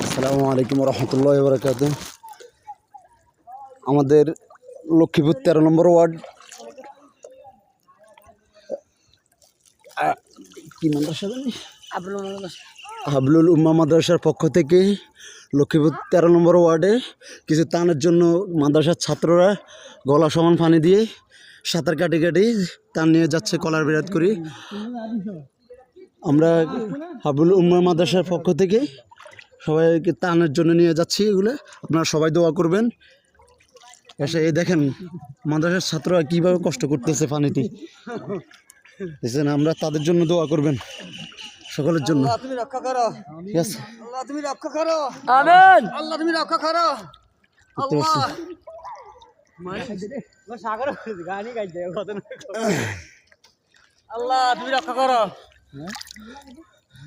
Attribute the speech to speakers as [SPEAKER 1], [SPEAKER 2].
[SPEAKER 1] আসসালামু আলাইকুম রহমতুল্লাহি ওয়া বারাকাতুহু। আমাদের লক্ষ্মীপুর 13 নম্বর ওয়ার্ড কি মাদ্রাসা জানি হাবলুল উম্মাহ মাদ্রাসার পক্ষ থেকে লক্ষ্মীপুর 13 নম্বর ওয়ার্ডে কিছু ত্রাণের জন্য মাদ্রাসার ছাত্ররা গলা সমান পানি দিয়ে সাঁতার কাটি কাটি ত্রাণ নিয়ে যাচ্ছে কলার বিরাট করি। আমরা হাবলুল উম্মাহ মাদ্রাসার পক্ষ থেকে সবাইকে ত্রাণের জন্য নিয়ে যাচ্ছি। এগুলো আপনারা সবাই দোয়া করবেন। এসে এই দেখেন মাদ্রাসার ছাত্ররা কীভাবে কষ্ট করতেছে পানিতে, দেখছেন? আমরা তাদের জন্য দোয়া করবেন, সকলের জন্য।
[SPEAKER 2] তুমি রক্ষা করো,
[SPEAKER 1] ঠিক আছে?
[SPEAKER 2] আল্লাহ তুমি রক্ষা করো,
[SPEAKER 3] আমিন।
[SPEAKER 2] আল্লাহ তুমি রক্ষা করো, আল্লাহ আল্লাহ তুমি রক্ষা করো।